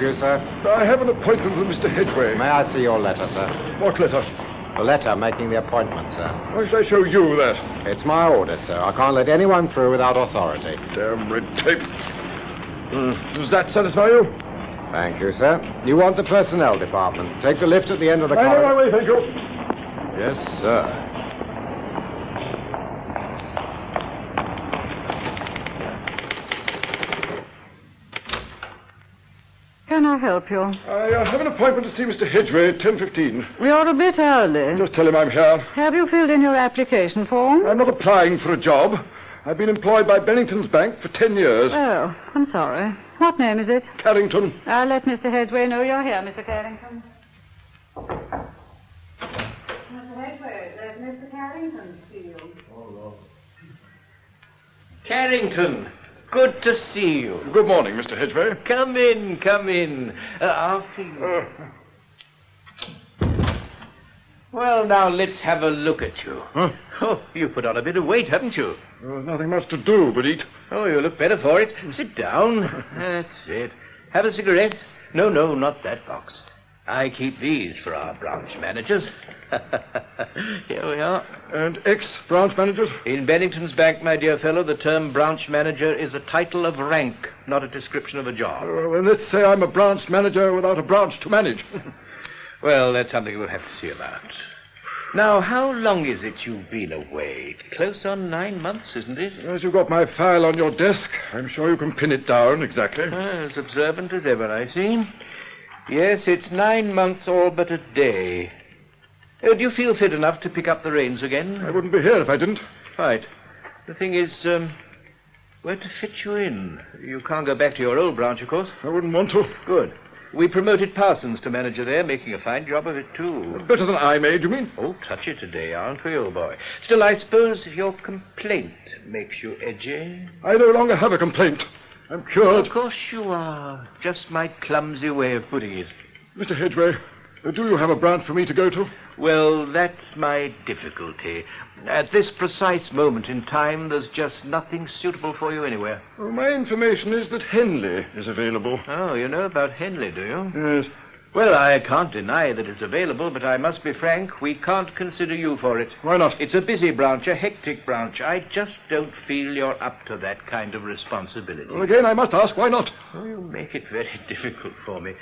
you, sir? I have an appointment with Mr. Hedgeway. May I see your letter, sir? What letter? The letter making the appointment, sir. Why should I show you that? It's my order, sir. I can't let anyone through without authority. Damn red tape. Does that satisfy you? Thank you, sir. You want the personnel department. Take the lift at the end of the corridor. I know my way, thank you. Yes, sir. Can I help you? I have an appointment to see Mr. Hedgeway at 10:15. You're a bit early. Just tell him I'm here. Have you filled in your application form? I'm not applying for a job. I've been employed by Bennington's Bank for 10 years. Oh, I'm sorry. What name is it? Carrington. I'll let Mr. Hedgeway know you're here, Mr. Carrington. Mr. Hedgeway, there's Mr. Carrington to you. Carrington, good to see you. Good morning, Mr. Hedgeway. Come in, come in. After you. Well, now, let's have a look at you. Huh? Oh, you put on a bit of weight, haven't you? Nothing much to do but eat. Oh, you look better for it. Sit down. That's it. Have a cigarette? No, not that box. I keep these for our branch managers. Here we are. And ex-branch managers? In Bennington's Bank, my dear fellow, the term branch manager is a title of rank, not a description of a job. Well, let's say I'm a branch manager without a branch to manage. Well, that's something we'll have to see about. Now, how long is it you've been away? Close on 9 months, isn't it? As you've got my file on your desk, I'm sure you can pin it down exactly. As observant as ever, I see. Yes, it's 9 months all but a day. Do you feel fit enough to pick up the reins again? I wouldn't be here if I didn't. Right. The thing is, where to fit you in? You can't go back to your old branch, of course. I wouldn't want to. Good. We promoted Parsons to manager there, making a fine job of it, too. Better than I made, you mean? Oh, touchy today, aren't we, old boy? Still, I suppose your complaint makes you edgy. I no longer have a complaint. I'm cured. Of course you are. Just my clumsy way of putting it. Mr. Hedgeway, do you have a branch for me to go to? Well, that's my difficulty. At this precise moment in time, there's just nothing suitable for you anywhere. Well, my information is that Henley is available. Oh, you know about Henley, do you? Yes. Well, I can't deny that it's available, but I must be frank, we can't consider you for it. Why not? It's a busy branch, a hectic branch. I just don't feel you're up to that kind of responsibility. Well, again, I must ask, why not? Oh, you make it very difficult for me.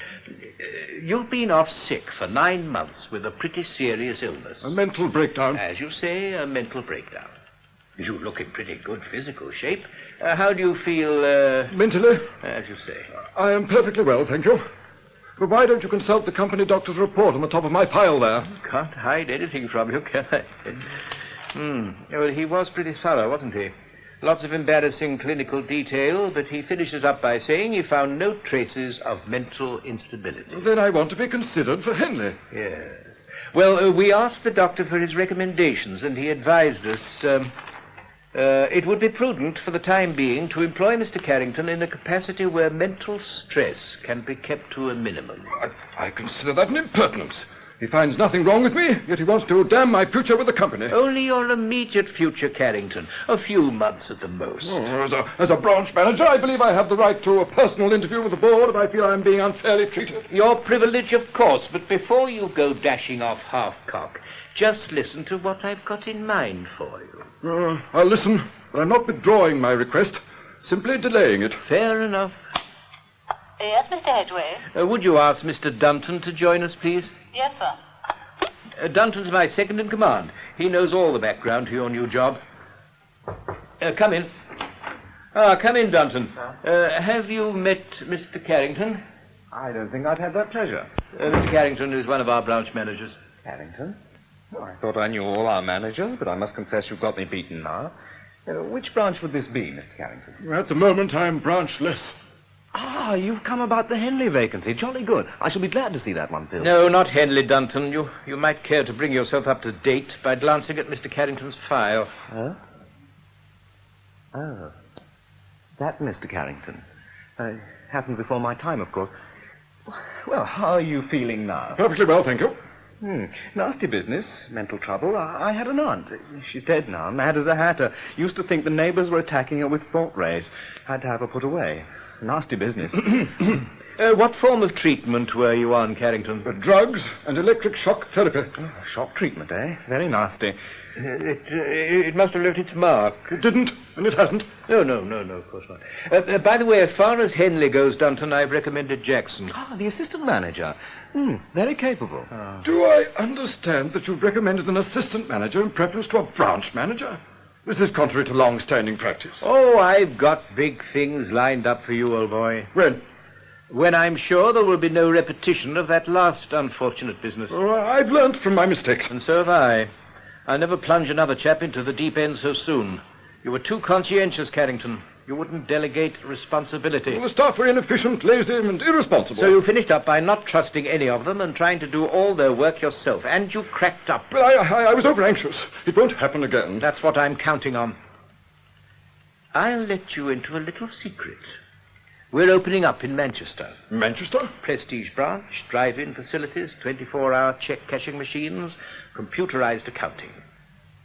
You've been off sick for 9 months with a pretty serious illness. A mental breakdown. As you say, a mental breakdown. You look in pretty good physical shape. How do you feel, Mentally? As you say. I am perfectly well, thank you. But why don't you consult the company doctor's report on the top of my file there? Can't hide anything from you, can I? Well, he was pretty thorough, wasn't he? Lots of embarrassing clinical detail, but he finishes up by saying he found no traces of mental instability. Then I want to be considered for Henley. Yes. Well, we asked the doctor for his recommendations, and he advised us, it would be prudent for the time being to employ Mr. Carrington in a capacity where mental stress can be kept to a minimum. I consider that an impertinence. He finds nothing wrong with me, yet he wants to damn my future with the company. Only your immediate future, Carrington. A few months at the most. As a branch manager, I believe I have the right to a personal interview with the board if I feel I'm being unfairly treated. Your privilege, of course, but before you go dashing off half-cock, just listen to what I've got in mind for you. I'll listen, but I'm not withdrawing my request, simply delaying it. Fair enough. Yes, Mr. Hedgeway? Would you ask Mr. Dunton to join us, please? Yes, sir. Dunton's my second in command. He knows all the background to your new job. Come in. Come in, Dunton. Have you met Mr. Carrington? I don't think I've had that pleasure. Mr. Carrington is one of our branch managers. Carrington? Oh, I thought I knew all our managers, but I must confess you've got me beaten now. Which branch would this be, Mr. Carrington? At the moment, I'm branchless. Ah, you've come about the Henley vacancy. Jolly good. I shall be glad to see that one filled. No, not Henley, Dunton. You might care to bring yourself up to date by glancing at Mr. Carrington's file. Huh? Oh. That Mr. Carrington. Happened before my time, of course. Well, how are you feeling now? Perfectly well, thank you. Nasty business, mental trouble. I had an aunt. She's dead now, mad as a hatter. Used to think the neighbors were attacking her with thought rays. Had to have her put away. Nasty business. What form of treatment were you on, Carrington? Drugs and electric shock therapy. Oh, shock treatment, eh? Very nasty. It must have left its mark. It didn't, and it hasn't. No, of course not. By the way, as far as Helme goes, Dunton, I've recommended Jackson. Ah, the assistant manager. Very capable. Do I understand that you've recommended an assistant manager in preference to a branch manager? This is contrary to long-standing practice. Oh, I've got big things lined up for you, old boy. When? When I'm sure there will be no repetition of that last unfortunate business. Oh, I've learnt from my mistakes. And so have I. I'll never plunge another chap into the deep end so soon. You were too conscientious, Carrington. You wouldn't delegate responsibility. Well, the staff were inefficient, lazy, and irresponsible. So you finished up by not trusting any of them and trying to do all their work yourself. And you cracked up. Well, I was over-anxious. It won't happen again. That's what I'm counting on. I'll let you into a little secret. We're opening up in Manchester. Manchester? Prestige branch, drive-in facilities, 24-hour check-cashing machines, computerized accounting.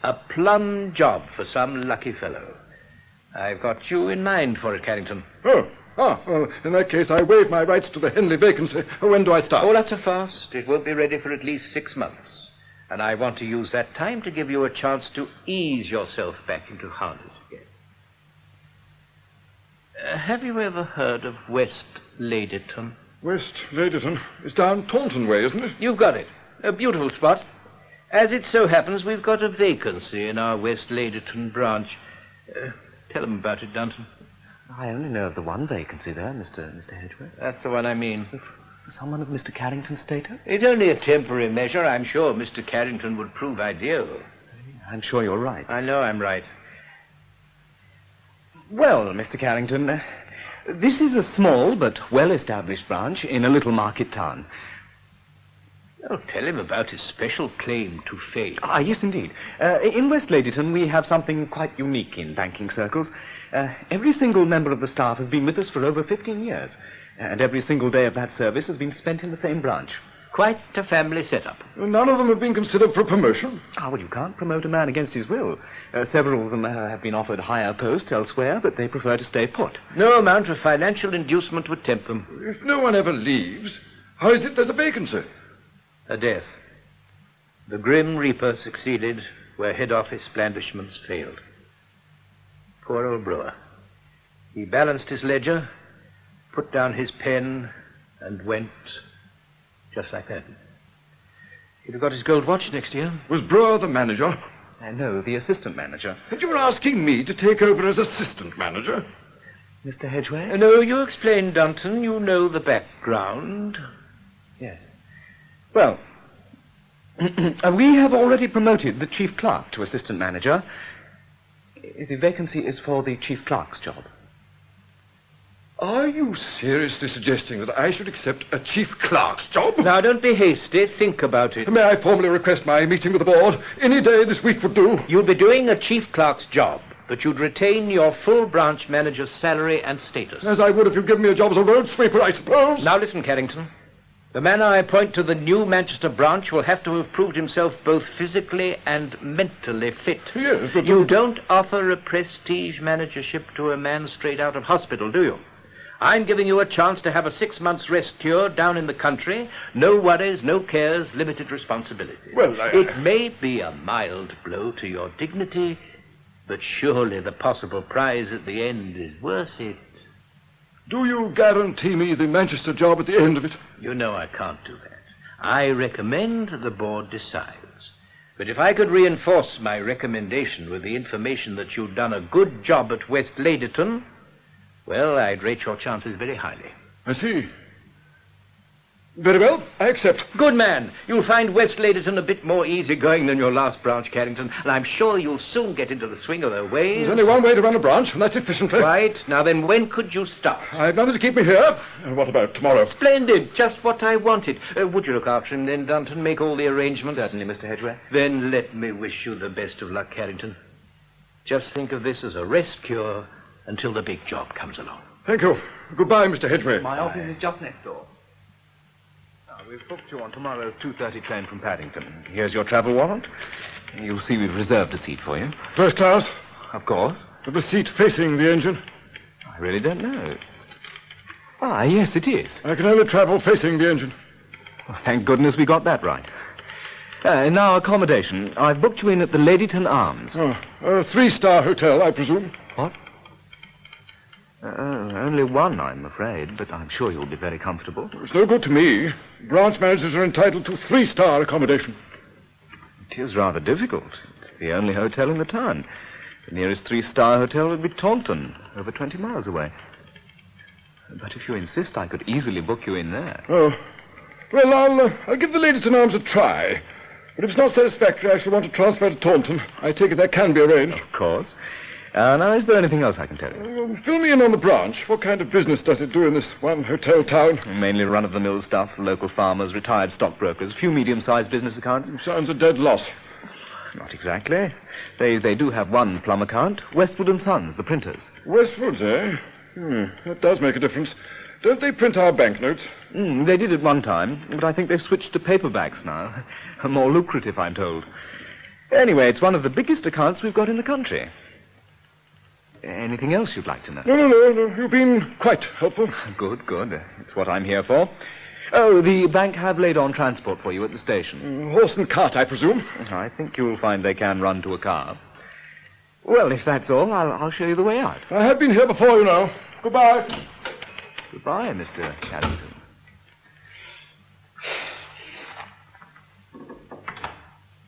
A plum job for some lucky fellow. I've got you in mind for it, Carrington. Well, in that case, I waive my rights to the Henley vacancy. When do I start? Oh, that's a fast. It won't be ready for at least 6 months. And I want to use that time to give you a chance to ease yourself back into harness again. Have you ever heard of West Ladyton? West Ladyton. It's down Taunton way, isn't it? You've got it. A beautiful spot. As it so happens, we've got a vacancy in our West Ladyton branch. Tell them about it, Dunton. I only know of the one vacancy there, Mr. Hedgeway. That's the one I mean. For someone of Mr. Carrington's status? It's only a temporary measure. I'm sure Mr. Carrington would prove ideal. I'm sure you're right. I know I'm right. Well, Mr. Carrington, this is a small but well-established branch in a little market town. Oh, tell him about his special claim to fame. Ah, yes, indeed. In West Ladyton, we have something quite unique in banking circles. Every single member of the staff has been with us for over 15 years, and every single day of that service has been spent in the same branch. Quite a family setup. None of them have been considered for promotion. Ah, well, you can't promote a man against his will. Several of them have been offered higher posts elsewhere, but they prefer to stay put. No amount of financial inducement would tempt them. If no one ever leaves, how is it there's a vacancy? A death. The grim reaper succeeded where head office blandishments failed. Poor old brewer. He balanced his ledger, put down his pen, and went just like that. He'd have got his gold watch next year. Was Brewer the manager? No, the assistant manager. And you were asking me to take over as assistant manager? Mr. Hedgeway? No, you explain, Dunton. You know the background. Yes. Well, we have already promoted the chief clerk to assistant manager. The vacancy is for the chief clerk's job. Are you seriously suggesting that I should accept a chief clerk's job? Now, don't be hasty. Think about it. May I formally request my meeting with the board? Any day this week would do. You'd be doing a chief clerk's job, but you'd retain your full branch manager's salary and status. As I would if you'd given me a job as a road sweeper, I suppose. Now listen, Carrington. The man I appoint to the new Manchester branch will have to have proved himself both physically and mentally fit. Yes, but... You don't offer a prestige managership to a man straight out of hospital, do you? I'm giving you a chance to have a 6 months rest cure down in the country. No worries, no cares, limited responsibility. Well, It may be a mild blow to your dignity, but surely the possible prize at the end is worth it. Do you guarantee me the Manchester job at the end of it? You know I can't do that. I recommend the board decides. But if I could reinforce my recommendation with the information that you've done a good job at West Ladyton, well, I'd rate your chances very highly. I see. Very well, I accept. Good man. You'll find West Ladyton a bit more easygoing than your last branch, Carrington, and I'm sure you'll soon get into the swing of their ways. There's only one way to run a branch, and that's efficiently. Right. Now then, when could you start? I've nothing to keep me here. And what about tomorrow? Splendid. Just what I wanted. Would you look after him then, Dunton? Make all the arrangements? Certainly, Mr. Hedgeway. Then let me wish you the best of luck, Carrington. Just think of this as a rest cure until the big job comes along. Thank you. Goodbye, Mr. Hedgeway. My office is just next door. We've booked you on tomorrow's 2:30 train from Paddington. Here's your travel warrant. You'll see we've reserved a seat for you. First class? Of course. With the seat facing the engine? I really don't know. Ah, yes, it is. I can only travel facing the engine. Well, thank goodness we got that right. Now, accommodation. I've booked you in at the Ladyton Arms. Oh, a 3-star hotel, I presume. What? Only one, I'm afraid, but I'm sure you'll be very comfortable. It's no good to me. Branch managers are entitled to 3-star accommodation. It is rather difficult. It's the only hotel in the town. The nearest 3-star hotel would be Taunton, over 20 miles away. But if you insist, I could easily book you in there. Oh. Well, I'll give the Ladyton Arms a try. But if it's not satisfactory, I shall want to transfer to Taunton. I take it that can be arranged. Of course. Now, is there anything else I can tell you? Fill me in on the branch. What kind of business does it do in this one hotel town? Mainly run-of-the-mill stuff, local farmers, retired stockbrokers, a few medium-sized business accounts. Sounds a dead loss. Not exactly. They do have one plum account, Westwood and Sons, the printers. Westwood's, eh? That does make a difference. Don't they print our banknotes? They did at one time, but I think they've switched to paperbacks now. More lucrative, I'm told. Anyway, it's one of the biggest accounts we've got in the country. Anything else you'd like to know? No. You've been quite helpful. Good. It's what I'm here for. Oh, the bank have laid on transport for you at the station. Horse and cart, I presume. I think you'll find they can run to a car. Well, if that's all, I'll show you the way out. I have been here before, you know. Goodbye. Goodbye, Mr. Carrington.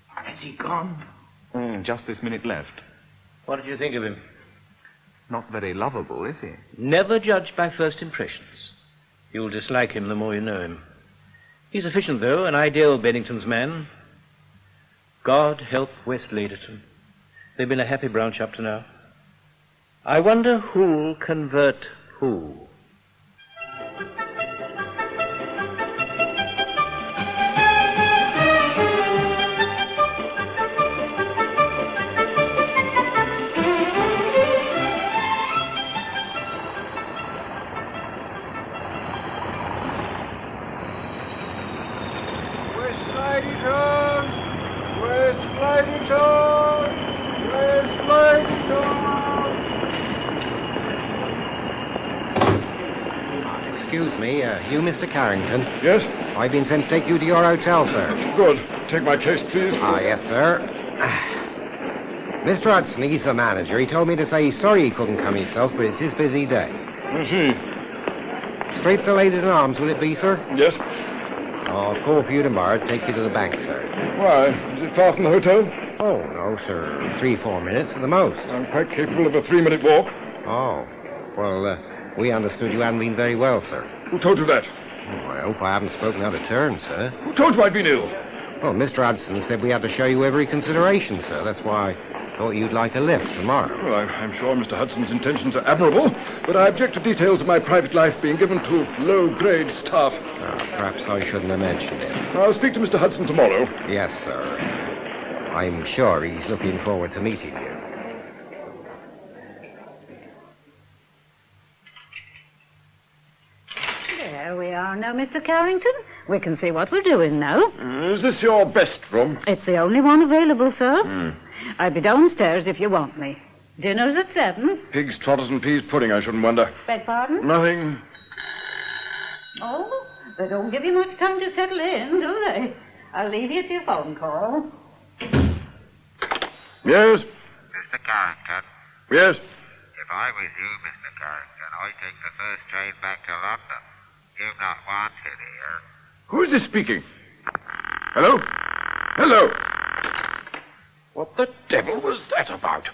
Has he gone? Just this minute left. What did you think of him? Not very lovable, is he? Never judge by first impressions. You'll dislike him the more you know him. He's efficient, though, an ideal Bennington's man. God help West Ladyton. They've been a happy branch up to now. I wonder who'll convert who. Excuse me, you Mr. Carrington? Yes? I've been sent to take you to your hotel, sir. Good. Take my case, please. Ah, yes, sir. Mr. Hudson, he's the manager. He told me to say he's sorry he couldn't come himself, but it's his busy day. I see. Straight to Ladyton Arms, will it be, sir? Yes. I'll call for you tomorrow to take you to the bank, sir. Why? Is it far from the hotel? Oh, no, sir. 3-4 minutes at the most. I'm quite capable of a 3-minute walk. Oh. Well, we understood you hadn't been very well, sir. Who told you that? Oh, I hope I haven't spoken out of turn, sir. Who told you I'd been ill? Well, Mr. Hudson said we had to show you every consideration, sir. That's why I thought you'd like a lift tomorrow. Well, I'm sure Mr. Hudson's intentions are admirable, but I object to details of my private life being given to low-grade staff. Perhaps I shouldn't have mentioned it. I'll speak to Mr. Hudson tomorrow. Yes, sir. I'm sure he's looking forward to meeting you. There we are now, Mr. Carrington. We can see what we're doing now. Is this your best room? It's the only one available, sir. I'll be downstairs if you want me. Dinner's at 7. Pig's trotters and peas pudding, I shouldn't wonder. Beg pardon? Nothing. Oh, they don't give you much time to settle in, do they? I'll leave you to your phone call. Yes? Mr. Carrington, Yes? if I was you, Mr. Carrington, I'd take the first train back to London. You're not wanted here. Who is this speaking? Hello? Hello? What the devil was that about?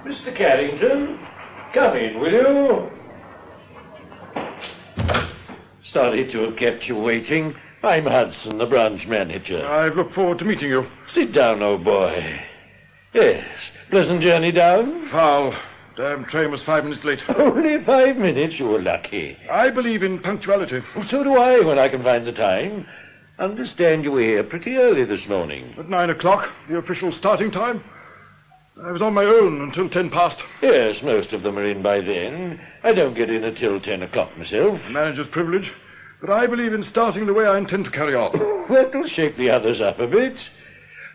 Mr. Carrington, come in, will you? Sorry to have kept you waiting. I'm Hudson, the branch manager. I've looked forward to meeting you. Sit down, old boy. Yes, pleasant journey down? Foul. Damn train was 5 minutes late. Only 5 minutes, you were lucky. I believe in punctuality. So do I, when I can find the time. Understand you were here pretty early this morning. At 9 o'clock, the official starting time. I was on my own until 10 past. Yes, most of them are in by then. I don't get in until 10 o'clock myself. Manager's privilege. But I believe in starting the way I intend to carry on. That'll shake the others up a bit.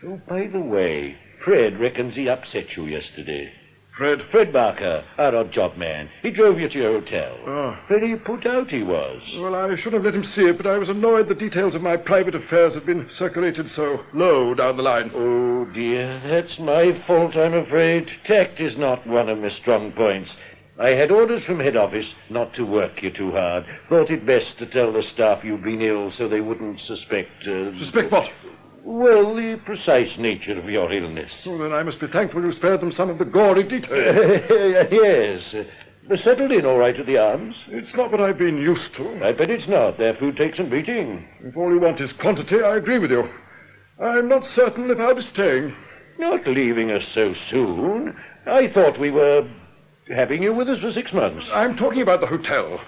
Oh, by the way, Fred reckons he upset you yesterday. Fred Barker, our odd job man. He drove you to your hotel. Oh. Very put out he was. Well, I should have let him see it, but I was annoyed the details of my private affairs had been circulated so low down the line. Oh, dear, that's my fault, I'm afraid. Tact is not one of my strong points. I had orders from head office not to work you too hard. Thought it best to tell the staff you'd been ill so they wouldn't suspect... Suspect what? Well, the precise nature of your illness. Oh, then I must be thankful you spared them some of the gory details. Yes. They're settled in all right at the Arms? It's not what I've been used to. I bet it's not. Their food takes some beating. If all you want is quantity, I agree with you. I'm not certain if I'll be staying. Not leaving us so soon. I thought we were having you with us for 6 months. I'm talking about the hotel.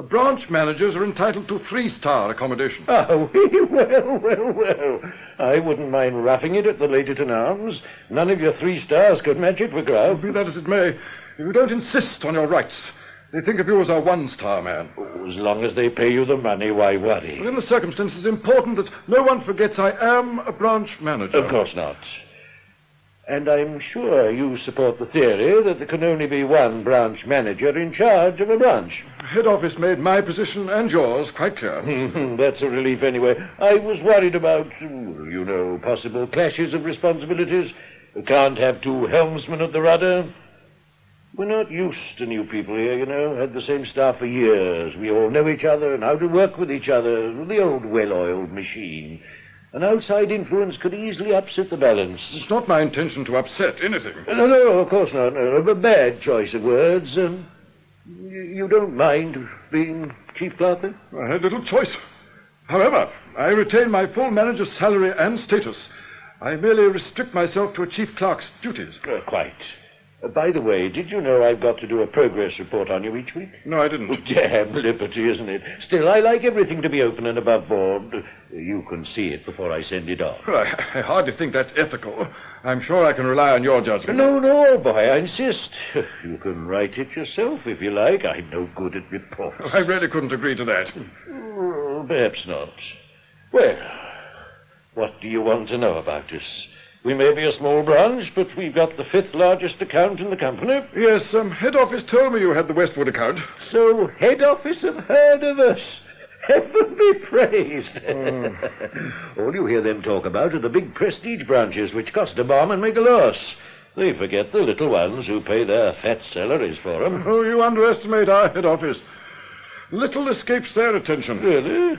Branch managers are entitled to 3-star accommodation. Oh, well. I wouldn't mind roughing it at the Ladyton Arms. None of your 3 stars could match it for grub. Be that as it may, if you don't insist on your rights, they think of you as a 1-star man. Oh, as long as they pay you the money, why worry? Well, in the circumstances, it's important that no one forgets I am a branch manager. Of course not. And I'm sure you support the theory that there can only be one branch manager in charge of a branch. Head office made my position and yours quite clear. That's a relief anyway. I was worried about, possible clashes of responsibilities. We can't have 2 helmsmen at the rudder. We're not used to new people here, Had the same staff for years. We all know each other and how to work with each other. The old well-oiled machine. An outside influence could easily upset the balance. It's not my intention to upset anything. No, of course not. No, a bad choice of words. You don't mind being chief clerk, then? I had little choice. However, I retain my full manager's salary and status. I merely restrict myself to a chief clerk's duties. Quite. By the way, did you know I've got to do a progress report on you each week? No, I didn't. Damn liberty, isn't it? Still, I like everything to be open and above board. You can see it before I send it off. Well, I hardly think that's ethical. I'm sure I can rely on your judgment. No, boy, I insist. You can write it yourself if you like. I'm no good at reports. I really couldn't agree to that. Perhaps not. Well, what do you want to know about us? We may be a small branch, but we've got the 5th largest account in the company. Yes, head office told me you had the Westwood account. So head office have heard of us. Heaven be praised. All you hear them talk about are the big prestige branches which cost a bomb and make a loss. They forget the little ones who pay their fat salaries for them. Oh, you underestimate our head office. Little escapes their attention. Really?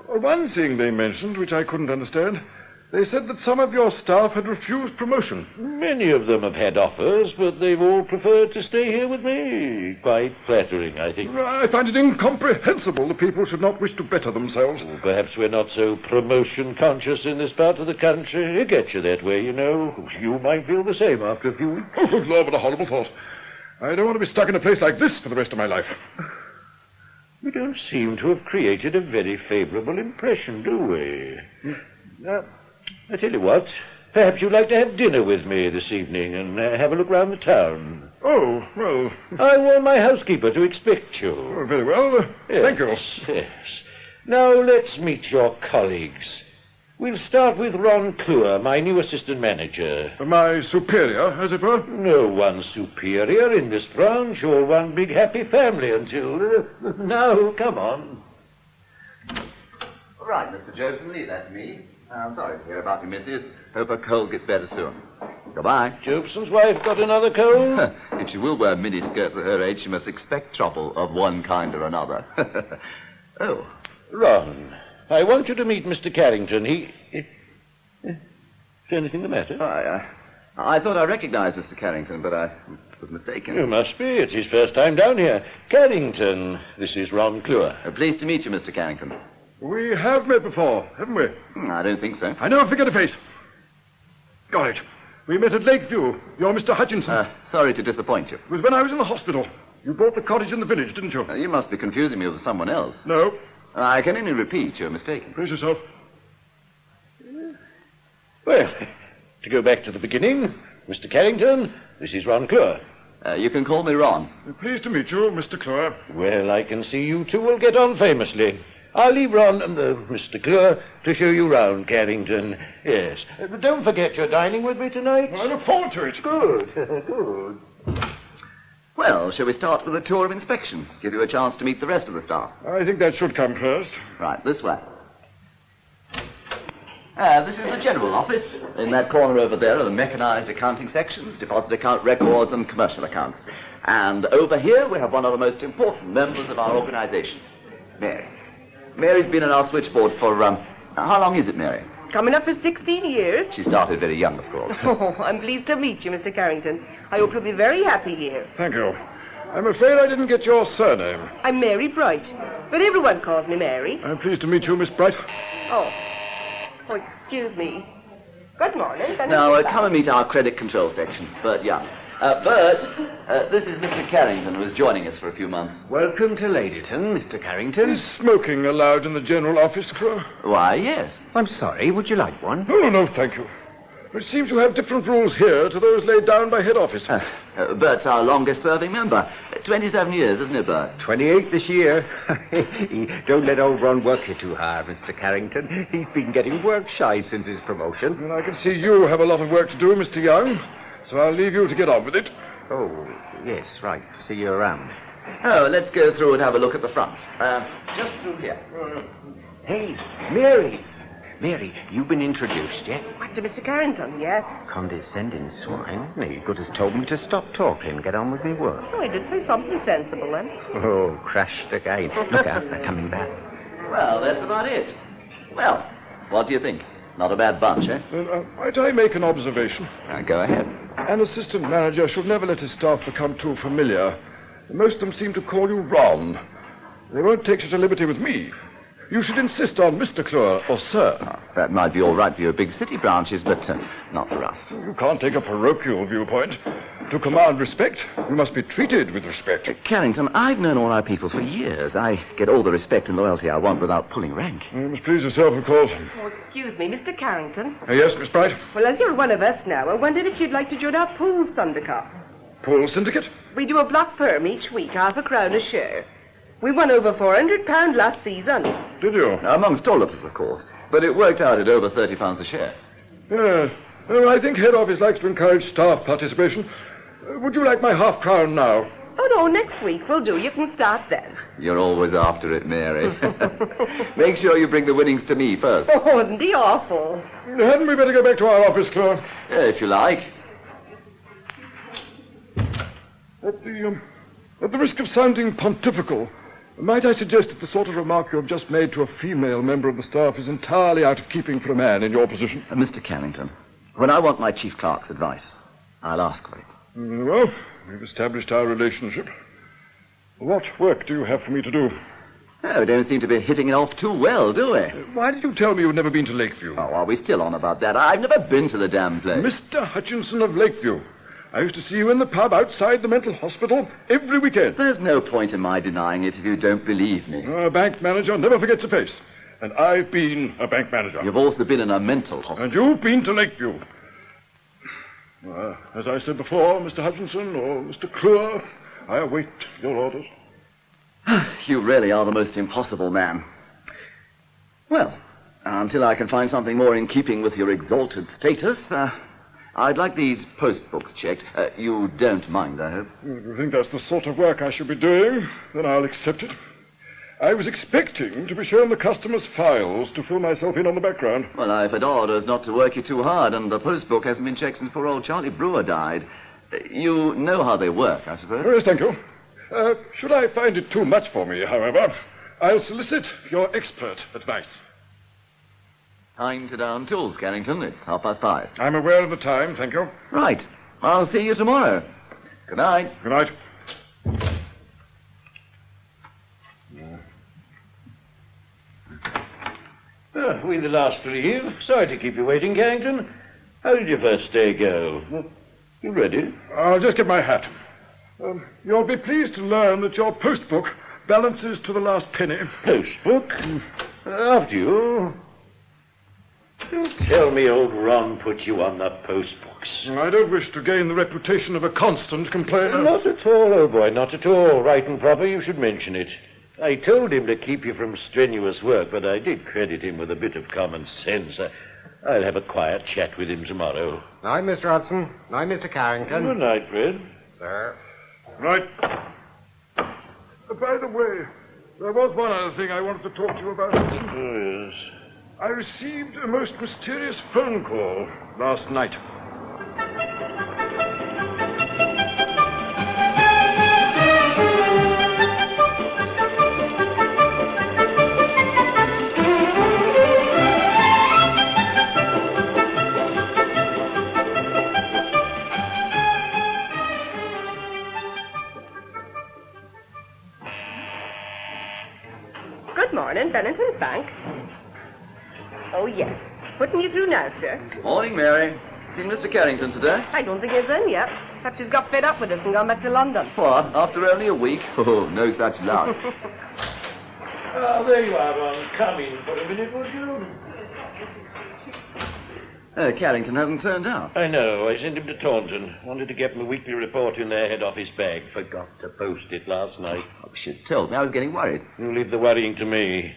One thing they mentioned, which I couldn't understand... They said that some of your staff had refused promotion. Many of them have had offers, but they've all preferred to stay here with me. Quite flattering, I think. I find it incomprehensible that people should not wish to better themselves. Perhaps we're not so promotion-conscious in this part of the country. It gets you that way, You might feel the same after a few weeks. Oh, good Lord, what a horrible thought. I don't want to be stuck in a place like this for the rest of my life. We don't seem to have created a very favourable impression, do we? I tell you what, perhaps you'd like to have dinner with me this evening and have a look round the town. Oh, well... I warned my housekeeper to expect you. Oh, very well. Yes, thank you. Yes. Now, let's meet your colleagues. We'll start with Ron Clewer, my new assistant manager. My superior, as it were? No one superior in this branch, or one big happy family until... Now, come on. Right, Mr. Jobson, leave that to me. I'm sorry to hear about you, missus. Hope her cold gets better soon. Goodbye. Jobson's wife got another cold? If she will wear mini-skirts at her age, she must expect trouble of one kind or another. Oh. Ron, I want you to meet Mr. Carrington. Is anything the matter? I thought I recognized Mr. Carrington, but I was mistaken. You must be. It's his first time down here. Carrington, this is Ron Clewer. Pleased to meet you, Mr. Carrington. We have met before, haven't we? I don't think so. I never forget a face. Got it. We met at Lakeview. You're Mr. Hutchinson. Sorry to disappoint you. It was when I was in the hospital. You bought the cottage in the village, didn't you? You must be confusing me with someone else. No. I can only repeat you're mistaken. Brace yourself. Well, to go back to the beginning, Mr. Carrington, this is Ron Clewer. You can call me Ron. Pleased to meet you, Mr. Clewer. Well, I can see you two will get on famously. I'll leave Ron and Mr. Clewer to show you round, Carrington. Yes. But don't forget you're dining with me tonight. I look forward to it. Good, good. Well, shall we start with a tour of inspection? Give you a chance to meet the rest of the staff. I think that should come first. Right, this way. This is the general office. In that corner over there are the mechanized accounting sections, deposit account records and commercial accounts. And over here we have one of the most important members of our organization, Mary. Mary's been on our switchboard for, how long is it, Mary? Coming up for 16 years. She started very young, of course. Oh, I'm pleased to meet you, Mr. Carrington. I hope you'll be very happy here. Thank you. I'm afraid I didn't get your surname. I'm Mary Bright, but everyone calls me Mary. I'm pleased to meet you, Miss Bright. Oh, excuse me. Good morning. Now, come and meet our credit control section. Bert Young. Bert, this is Mr. Carrington, who is joining us for a few months. Welcome to Ladyton, Mr. Carrington. Is smoking allowed in the general office, Clewer? Why, yes. I'm sorry, would you like one? No, thank you. It seems you have different rules here to those laid down by head office. Bert's our longest-serving member. 27 years, isn't it, Bert? 28 this year. Don't let old Ron work you too hard, Mr. Carrington. He's been getting work shy since his promotion. And I can see you have a lot of work to do, Mr. Young, so I'll leave you to get on with it. Oh, yes, right. See you around. Oh, let's go through and have a look at the front. Just through here. Hey, Mary! Mary, you've been introduced yet? What, to Mr. Carrington? Yes. Condescending swine. He could have told me to stop talking, get on with me work. Oh, I did say something sensible then. Oh, crashed again. Look out, they're coming back. Well, that's about it. Well, what do you think? Not a bad bunch, eh? Might I make an observation? Go ahead. An assistant manager should never let his staff become too familiar. Most of them seem to call you Ron. They won't take such a liberty with me. You should insist on Mr. Clewer or Sir. Oh, that might be all right for your big city branches, but not for us. You can't take a parochial viewpoint. To command respect, you must be treated with respect. Carrington, I've known all our people for years. I get all the respect and loyalty I want without pulling rank. You must please yourself, of course. Oh, excuse me, Mr. Carrington. Yes, Miss Bright? Well, as you're one of us now, I wondered if you'd like to join our pool syndicate. Pool syndicate? We do a block perm each week, £0.50 a share. We won over £400 last season. Did you? Amongst all of us, of course. But it worked out at over £30 a share. Yes. Well, I think head office likes to encourage staff participation. Would you like my £0.50 now? Oh, no, next week will do. You can start then. You're always after it, Mary. Make sure you bring the winnings to me first. Oh, wouldn't be awful. Hadn't we better go back to our office, Clewer? If you like. At the risk of sounding pontifical, might I suggest that the sort of remark you have just made to a female member of the staff is entirely out of keeping for a man in your position? Mr. Carrington, when I want my chief clerk's advice, I'll ask for it. Well, we've established our relationship. What work do you have for me to do? Oh, we don't seem to be hitting it off too well, do we? Why did you tell me you'd never been to Lakeview? Oh, are we still on about that? I've never been to the damn place. Mr. Hutchinson of Lakeview. I used to see you in the pub outside the mental hospital every weekend. There's no point in my denying it if you don't believe me. A bank manager never forgets a face. And I've been a bank manager. You've also been in a mental hospital. And you've been to Lakeview. As I said before, Mr. Hutchinson or Mr. Clewer, I await your orders. You really are the most impossible man. Well, until I can find something more in keeping with your exalted status, I'd like these post books checked. You don't mind, I hope? If you think that's the sort of work I should be doing, then I'll accept it. I was expecting to be shown the customer's files to fill myself in on the background. Well, I've had orders not to work you too hard, and the post book hasn't been checked since poor old Charlie Brewer died. You know how they work, I suppose? Yes, thank you. Should I find it too much for me, however, I'll solicit your expert advice. Time to down tools, Carrington. It's 5:30. I'm aware of the time, thank you. Right. I'll see you tomorrow. Good night. Good night. We the last to leave. Sorry to keep you waiting, Carrington. How did your first day go? You ready? I'll just get my hat. You'll be pleased to learn that your post book balances to the last penny. Post book? After you. Don't tell me old Ron put you on the post books. I don't wish to gain the reputation of a constant complainer. Not at all, old boy, not at all. Right and proper, you should mention it. I told him to keep you from strenuous work, but I did credit him with a bit of common sense. I'll have a quiet chat with him tomorrow. Night, Mr. Hudson. Night, Mr. Carrington. Good night, Fred. Sir. Right. By the way, there was one other thing I wanted to talk to you about. Oh, yes. I received a most mysterious phone call last night. Good morning, Bennington's Bank. Oh, yes. Putting you through now, sir. Morning, Mary. Seen Mr. Carrington today? I don't think he's in yet. Perhaps he's got fed up with us and gone back to London. What? After only a week? Oh, no such luck. Oh, there you are, Ron. Come in for a minute, would you? Carrington hasn't turned up. I know. I sent him to Taunton. Wanted to get him a weekly report in their head office bag. Forgot to post it last night. Oh, you should have told me. I was getting worried. You leave the worrying to me.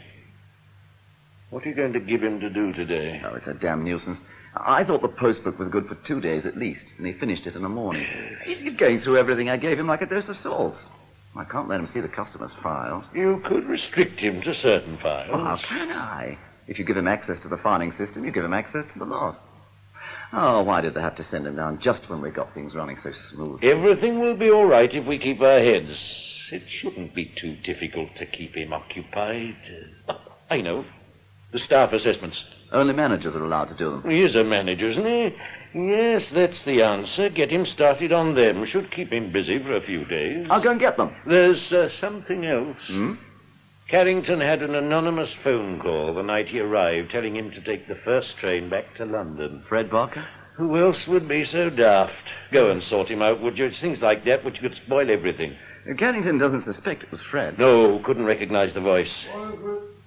What are you going to give him to do today? Oh, it's a damn nuisance. I thought the post book was good for 2 days at least, and he finished it in the morning. He's going through everything I gave him like a dose of salts. I can't let him see the customers' files. You could restrict him to certain files. Oh, how can I? If you give him access to the filing system, you give him access to the lot. Oh, why did they have to send him down just when we got things running so smooth? Everything will be all right if we keep our heads. It shouldn't be too difficult to keep him occupied. I know. The staff assessments. Only managers are allowed to do them. He is a manager, isn't he? Yes, that's the answer. Get him started on them. Should keep him busy for a few days. I'll go and get them. There's something else. Hmm? Carrington had an anonymous phone call the night he arrived, telling him to take the first train back to London. Fred Barker? Who else would be so daft? Go and sort him out, would you? It's things like that which could spoil everything. Carrington doesn't suspect it was Fred. No, couldn't recognize the voice.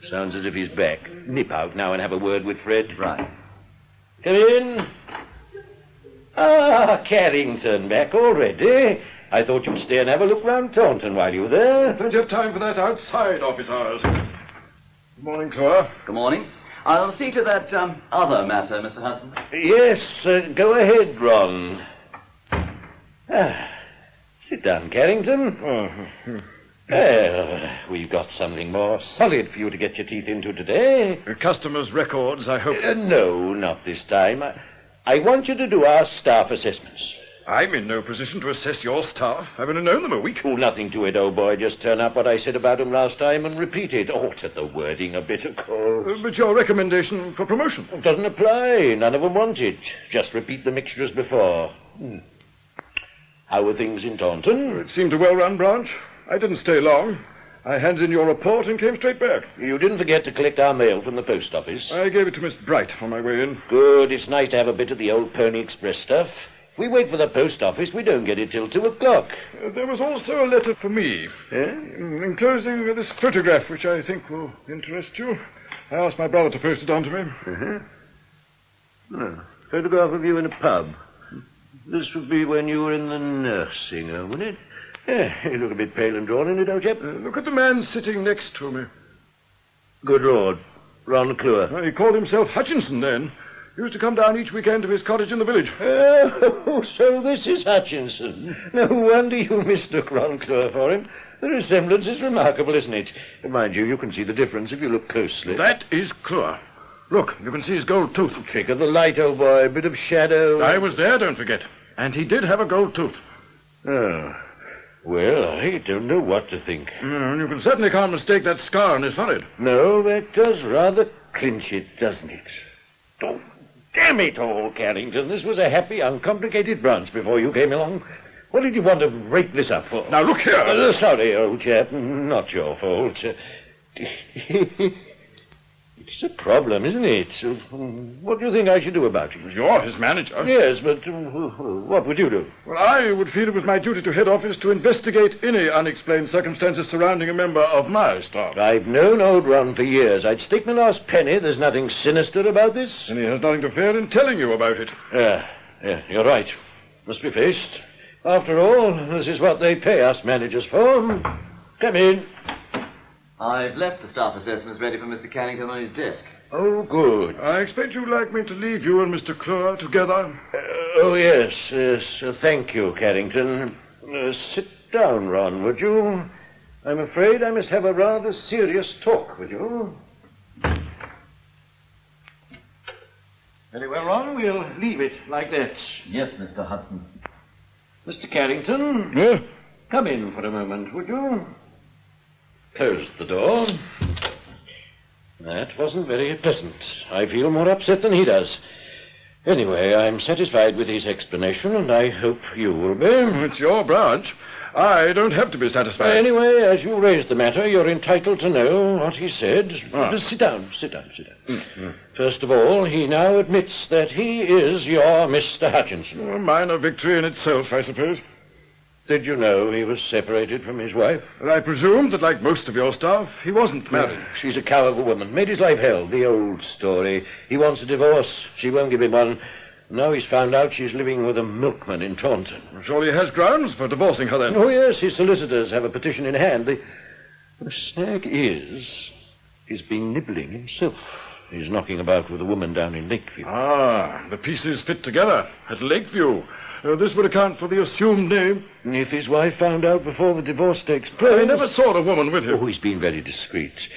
Sounds as if he's back. Nip out now and have a word with Fred. Right. Come in. Ah, Carrington, back already. I thought you'd stay and have a look round Taunton while you were there. Plenty of time for that outside office hours. Good morning, Clewer. Good morning. I'll see to that other matter, Mr. Hudson. Yes, go ahead, Ron. Sit down, Carrington. Well, we've got something more solid for you to get your teeth into today. Customers' records, I hope. No, not this time. I want you to do our staff assessments. I'm in no position to assess your staff. I've only known them a week. Oh, nothing to it, old boy. Just turn up what I said about him last time and repeat it. Alter the wording a bit, of course. But your recommendation for promotion? It doesn't apply. None of them want it. Just repeat the mixture as before. How were things in Taunton? It seemed a well-run branch. I didn't stay long. I handed in your report and came straight back. You didn't forget to collect our mail from the post office? I gave it to Miss Bright on my way in. Good. It's nice to have a bit of the old Pony Express stuff. If we wait for the post office, we don't get it till 2 o'clock. There was also a letter for me. Eh? Enclosing this photograph, which I think will interest you. I asked my brother to post it on to me. Photograph of you in a pub. This would be when you were in the nursing home, wouldn't it? Yeah, you look a bit pale and drawn in it, old chap. Look at the man sitting next to me. Good Lord. Ron Clewer. Well, he called himself Hutchinson then. He used to come down each weekend to his cottage in the village. Oh, so this is Hutchinson. No wonder you mistook Ron Clewer for him. The resemblance is remarkable, isn't it? Mind you, you can see the difference if you look closely. That is Clewer. Look, you can see his gold tooth. Trick of the light, old boy. A bit of shadow. I was there, don't forget. And he did have a gold tooth. Oh. Well, I don't know what to think. You can certainly can't mistake that scar on his forehead. No, that does rather clinch it, doesn't it? Oh, damn it all, Carrington. This was a happy, uncomplicated branch before you came along. What did you want to break this up for? Now, look here. Sorry, old chap. Not your fault. It's It's a problem, isn't it? What do you think I should do about it? You're his manager. Yes, but what would you do? Well, I would feel it was my duty to head office to investigate any unexplained circumstances surrounding a member of my staff. I've known old Ron for years. I'd stake my last penny there's nothing sinister about this. And he has nothing to fear in telling you about it. Yeah, you're right. Must be faced. After all, this is what they pay us managers for. Come in. I've left the staff assessments ready for Mr. Carrington on his desk. Oh, good. I expect you'd like me to leave you and Mr. Clewer together. Oh, yes. Thank you, Carrington. Sit down, Ron, would you? I'm afraid I must have a rather serious talk with you. Very well, Ron, we'll leave it like that. Yes, Mr. Hudson. Mr. Carrington? Yeah? Come in for a moment, would you? Close the door. That wasn't very pleasant. I feel more upset than he does. Anyway, I'm satisfied with his explanation, and I hope you will be. It's your branch. I don't have to be satisfied. Anyway, as you raised the matter, you're entitled to know what he said. Sit down. First of all, he now admits that he is your Mr. Hutchinson. A minor victory in itself, I suppose. Did you know he was separated from his wife? And I presume that, like most of your staff, he wasn't married. She's a cow of a woman. Made his life hell. The old story. He wants a divorce. She won't give him one. Now he's found out she's living with a milkman in Taunton. Surely he has grounds for divorcing her, then. Oh, yes. His solicitors have a petition in hand. The snag is he's been nibbling himself. He's knocking about with a woman down in Lakefield. Ah, the pieces fit together at Lakeview. This would account for the assumed name. If his wife found out before the divorce takes place... I never saw a woman with him. Oh, he's been very discreet.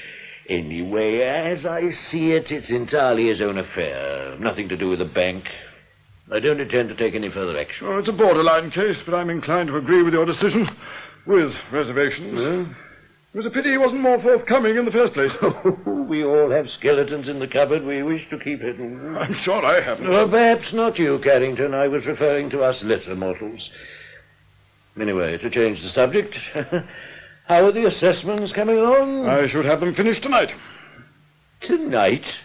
Anyway, as I see it, it's entirely his own affair. Nothing to do with the bank. I don't intend to take any further action. Oh, it's a borderline case, but I'm inclined to agree with your decision, with reservations. It was a pity he wasn't more forthcoming in the first place. We all have skeletons in the cupboard we wish to keep hidden. I'm sure I haven't. Perhaps not you, Carrington. I was referring to us lesser mortals. Anyway, to change the subject, how are the assessments coming along? I should have them finished tonight. Tonight?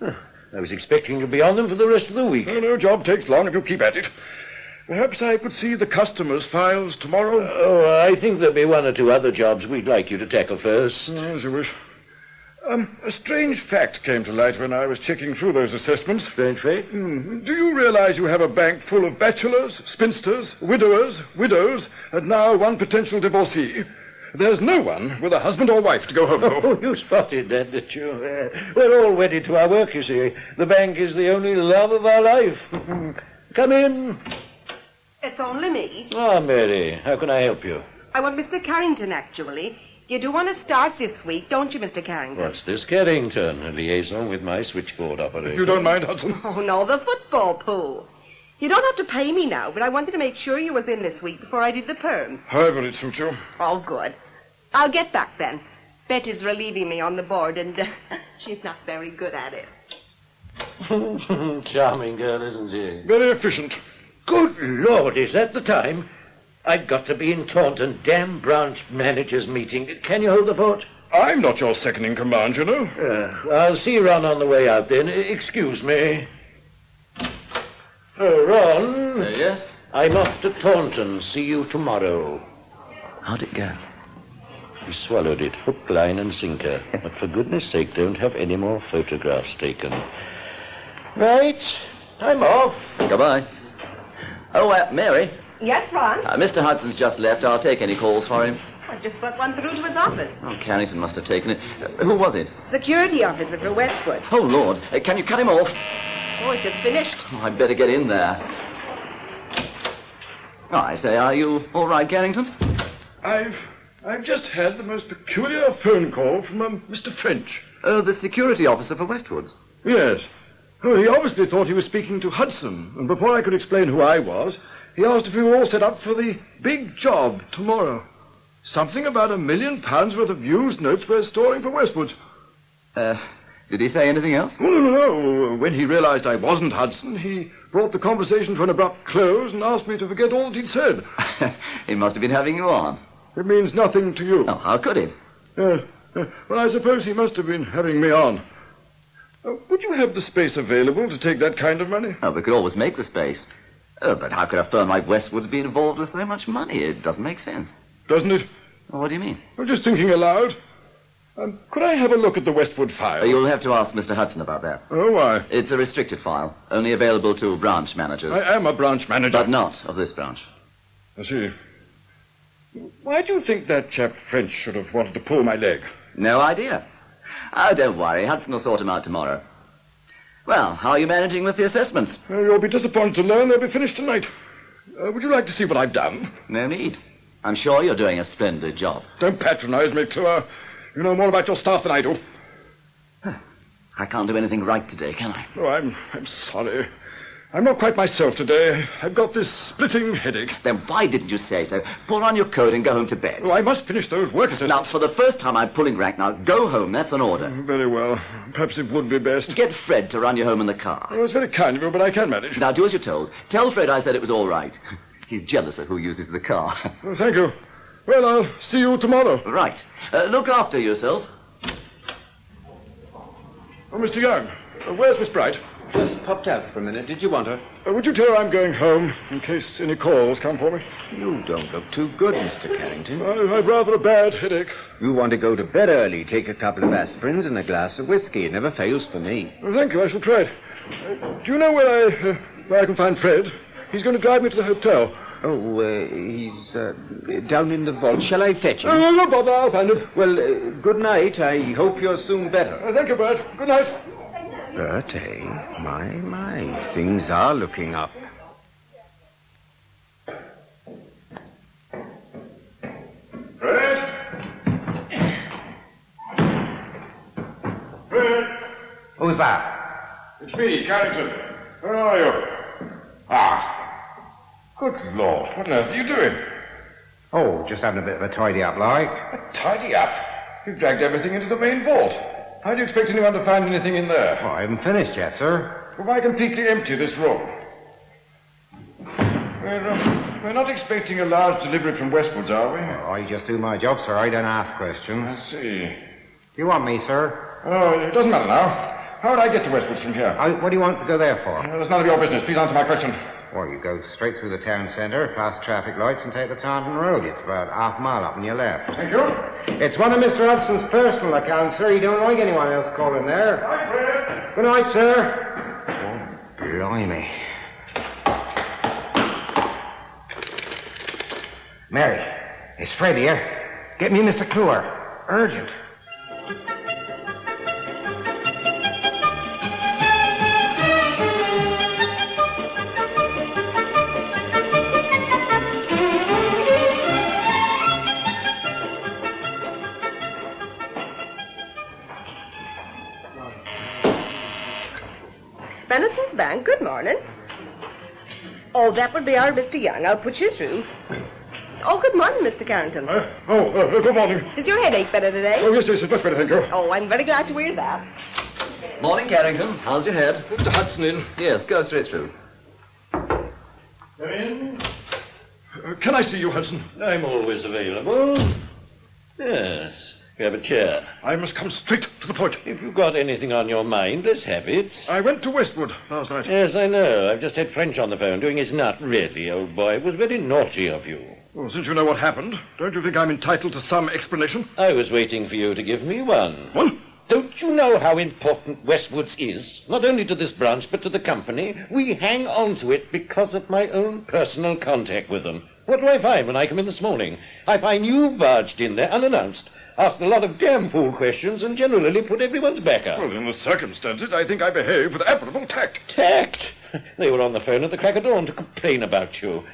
I was expecting to be on them for the rest of the week. No, job takes long if you keep at it. Perhaps I could see the customers' files tomorrow. Oh, I think there'll be one or two other jobs we'd like you to tackle first. As you wish. A strange fact came to light when I was checking through those assessments. Strange fact? Do you realize you have a bank full of bachelors, spinsters, widowers, widows, and now one potential divorcee? There's no one with a husband or wife to go home to. Oh, you spotted that, didn't you? We're all wedded to our work, you see. The bank is the only love of our life. Come in. It's only me. Ah, Mary, how can I help you? I want Mr. Carrington, actually. You do want to start this week, don't you, Mr. Carrington? What's this, Carrington? A liaison with my switchboard operator. You don't mind, Hudson? Oh, no, the football pool. You don't have to pay me now, but I wanted to make sure you was in this week before I did the perm. However it suits you. Oh, good. I'll get back then. Betty's relieving me on the board, and she's not very good at it. Charming girl, isn't she? Very efficient. Good Lord, is that the time? I've got to be in Taunton, damn branch managers' meeting. Can you hold the fort? I'm not your second in command, you know. I'll see Ron on the way out then. Excuse me. Ron? Yes? I'm off to Taunton. See you tomorrow. How'd it go? He swallowed it, hook, line, and sinker. But for goodness sake, don't have any more photographs taken. Right, I'm off. Goodbye. Oh, Mary. Yes, Ron? Mr. Hudson's just left. I'll take any calls for him. I just put one through to his office. Oh, Carrington must have taken it. Who was it? Security officer for Westwood. Oh, Lord. Can you cut him off? Oh, it's just finished. Oh, I'd better get in there. Oh, I say, are you all right, Carrington? I've just had the most peculiar phone call from Mr. French. Oh, the security officer for Westwoods. Yes. Oh, he obviously thought he was speaking to Hudson, and before I could explain who I was, he asked if we were all set up for the big job tomorrow. Something about £1 million worth of used notes we're storing for Westwoods. Did he say anything else? Oh, no. When he realized I wasn't Hudson, he brought the conversation to an abrupt close and asked me to forget all that he'd said. He must have been having you on. It means nothing to you. Oh, how could it? Well, I suppose he must have been having me on. Would you have the space available to take that kind of money? Oh, we could always make the space. Oh, but how could a firm like Westwood's be involved with so much money? It doesn't make sense. Doesn't it? Well, what do you mean? I'm just thinking aloud. Could I have a look at the Westwood file? You'll have to ask Mr. Hudson about that. Oh, why? It's a restricted file, only available to branch managers. I am a branch manager. But not of this branch. I see. Why do you think that chap French should have wanted to pull my leg? No idea. Oh, don't worry. Hudson will sort him out tomorrow. Well, how are you managing with the assessments? You'll be disappointed to learn they'll be finished tonight. Would you like to see what I've done? No need. I'm sure you're doing a splendid job. Don't patronize me, Clewer. You know more about your staff than I do. I can't do anything right today, can I? Oh, I'm sorry. I'm not quite myself today. I've got this splitting headache. Then why didn't you say so? Put on your coat and go home to bed. Oh, I must finish those work assessments. Now, for the first time, I'm pulling rank. Now, go home. That's an order. Very well. Perhaps it would be best. Get Fred to run you home in the car. Oh, it's very kind of you, but I can manage. Now, do as you're told. Tell Fred I said it was all right. He's jealous of who uses the car. Oh, thank you. Well, I'll see you tomorrow. Right. Look after yourself. Oh, Mr. Young, where's Miss Bright? Just popped out for a minute. Did you want her? Would you tell her I'm going home, in case any calls come for me? You don't look too good, Mr. Carrington. I've rather a bad headache. You want to go to bed early, take a couple of aspirins and a glass of whiskey. It never fails for me. Oh, thank you, I shall try it. Do you know where I can find Fred? He's going to drive me to the hotel. Oh, he's down in the vault. Shall I fetch him? No bother, I'll find him. Well, good night. I hope you're soon better. Thank you, Bert. Good night. Bert, eh? My. Things are looking up. Fred? Fred? Who's that? It's me, Carrington. Where are you? Ah. Good Lord, what on earth are you doing? Oh, just having a bit of a tidy up, like. A tidy up? You've dragged everything into the main vault. How do you expect anyone to find anything in there? Oh, I haven't finished yet, sir. Well, why completely empty this room? We're not expecting a large delivery from Westwood's, are we? Oh, I just do my job, sir. I don't ask questions. I see. You want me, sir? Oh, it doesn't matter now. How would I get to Westwood's from here? What do you want to go there for? That's none of your business. Please answer my question. Well, you go straight through the town centre, past traffic lights, and take the Taunton Road. It's about half a mile up on your left. Thank you. It's one of Mr. Hudson's personal accounts, sir. He don't like anyone else calling there. Hi, Fred. Good night, sir. Oh, blimey. Mary, it's Fred here. Get me Mr. Clewer. Urgent. Benetton's Bank, good morning. Oh, that would be our Mr. Young. I'll put you through. Oh, good morning, Mr. Carrington. Good morning. Is your headache better today? Oh, yes, it's much better, thank you. Oh, I'm very glad to hear that. Morning, Carrington. How's your head? Mr. Hudson in. Yes, go straight through. Come in. Can I see you, Hudson? I'm always available. Yes. Have a chair. I must come straight to the point. If you've got anything on your mind, let's have it. I went to Westwood last night. Yes, I know. I've just had French on the phone doing his nut. Really, old boy. It was very naughty of you. Well, since you know what happened, don't you think I'm entitled to some explanation? I was waiting for you to give me one. What? Don't you know how important Westwood's is? Not only to this branch, but to the company. We hang on to it because of my own personal contact with them. What do I find when I come in this morning? I find you barged in there unannounced, asked a lot of damn fool questions, and generally put everyone's back up. Well, in the circumstances, I think I behaved with admirable tact. Tact? They were on the phone at the crack of dawn to complain about you.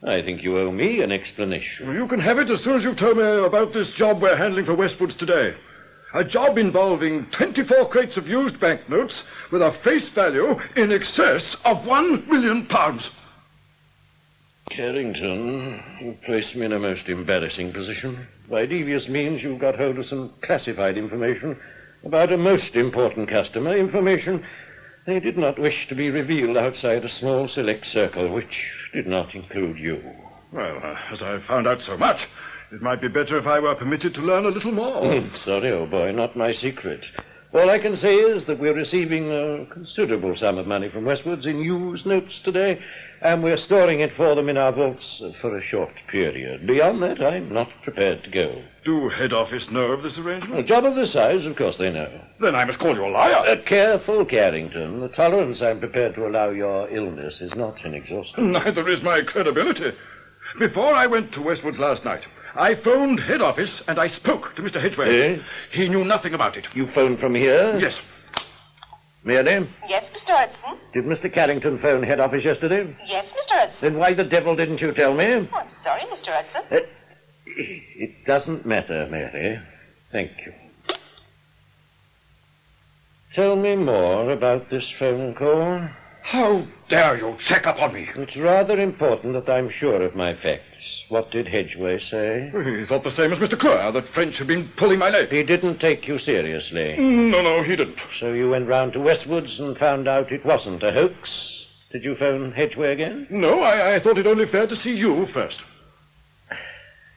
I think you owe me an explanation. Well, you can have it as soon as you've told me about this job we're handling for Westwood's today. A job involving 24 crates of used banknotes with a face value in excess of £1 million. Carrington, you placed me in a most embarrassing position. By devious means, you got hold of some classified information about a most important customer, information they did not wish to be revealed outside a small select circle, which did not include you. Well, as I've found out so much, it might be better if I were permitted to learn a little more. Sorry, old boy, not my secret. All I can say is that we're receiving a considerable sum of money from Westwoods in used notes today, and we're storing it for them in our vaults for a short period. Beyond that, I'm not prepared to go. Do head office know of this arrangement? A job of this size, of course they know. Then I must call you a liar. Careful, Carrington. The tolerance I'm prepared to allow your illness is not inexhaustible. Neither is my credibility. Before I went to Westwoods last night, I phoned head office and I spoke to Mr. Hedgeway. Eh? He knew nothing about it. You phoned from here? Yes. Mary? Yes, Mr. Hudson? Did Mr. Carrington phone head office yesterday? Yes, Mr. Hudson. Then why the devil didn't you tell me? Oh, I'm sorry, Mr. Hudson. It doesn't matter, Mary. Thank you. Tell me more about this phone call. How dare you check up on me? It's rather important that I'm sure of my facts. What did Hedgeway say? He thought the same as Mr. Clewer, that French had been pulling my leg. He didn't take you seriously. No, he didn't. So you went round to Westwoods and found out it wasn't a hoax? Did you phone Hedgeway again? No, I thought it only fair to see you first.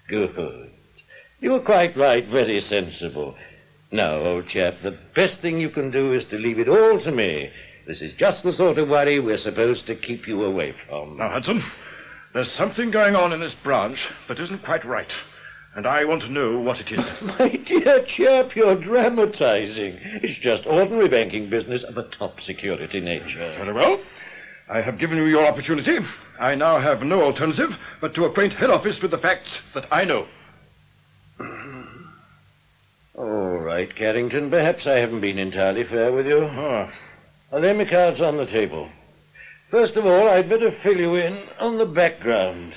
Good. You were quite right, very sensible. Now, old chap, the best thing you can do is to leave it all to me. This is just the sort of worry we're supposed to keep you away from. Now, Hudson, there's something going on in this branch that isn't quite right, and I want to know what it is. My dear chap, you're dramatizing. It's just ordinary banking business of a top security nature. Very well. I have given you your opportunity. I now have no alternative but to acquaint head office with the facts that I know. All right, Carrington. Perhaps I haven't been entirely fair with you. I'll lay my cards on the table. First of all, I'd better fill you in on the background.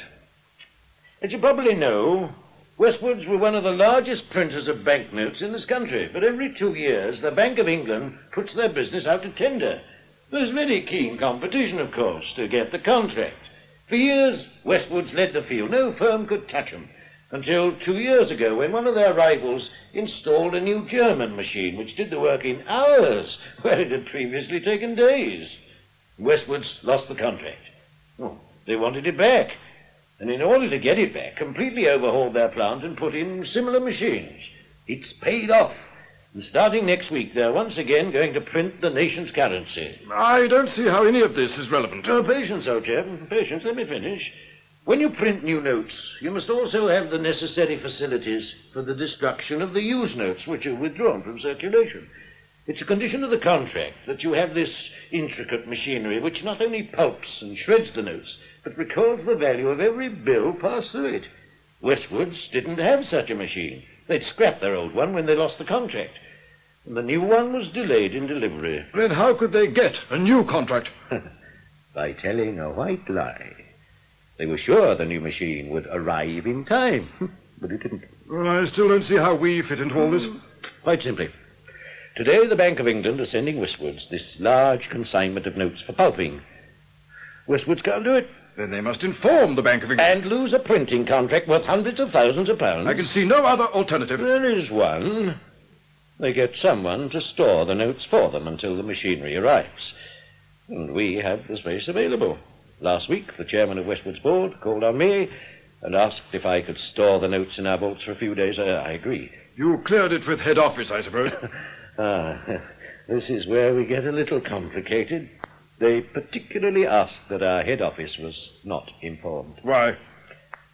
As you probably know, Westwoods were one of the largest printers of banknotes in this country, but every 2 years the Bank of England puts their business out to tender. There's very keen competition, of course, to get the contract. For years, Westwoods led the field. No firm could touch them. Until 2 years ago, when one of their rivals installed a new German machine which did the work in hours, where it had previously taken days. Westwoods lost the contract. Oh, they wanted it back. And in order to get it back, completely overhauled their plant and put in similar machines. It's paid off. And starting next week, they're once again going to print the nation's currency. I don't see how any of this is relevant. Oh, patience, old chap. Patience, let me finish. When you print new notes, you must also have the necessary facilities for the destruction of the used notes, which are withdrawn from circulation. It's a condition of the contract that you have this intricate machinery which not only pulps and shreds the notes, but records the value of every bill passed through it. Westwoods didn't have such a machine. They'd scrapped their old one when they lost the contract, and the new one was delayed in delivery. Then how could they get a new contract? By telling a white lie. They were sure the new machine would arrive in time, but it didn't. Well, I still don't see how we fit into all this. Quite simply. Today, the Bank of England is sending Westwoods this large consignment of notes for pulping. Westwoods can't do it. Then they must inform the Bank of England. And lose a printing contract worth hundreds of thousands of pounds. I can see no other alternative. There is one. They get someone to store the notes for them until the machinery arrives. And we have the space available. Last week, the chairman of Westwood's board called on me and asked if I could store the notes in our vaults for a few days. I agreed. You cleared it with head office, I suppose. This is where we get a little complicated. They particularly asked that our head office was not informed. Why?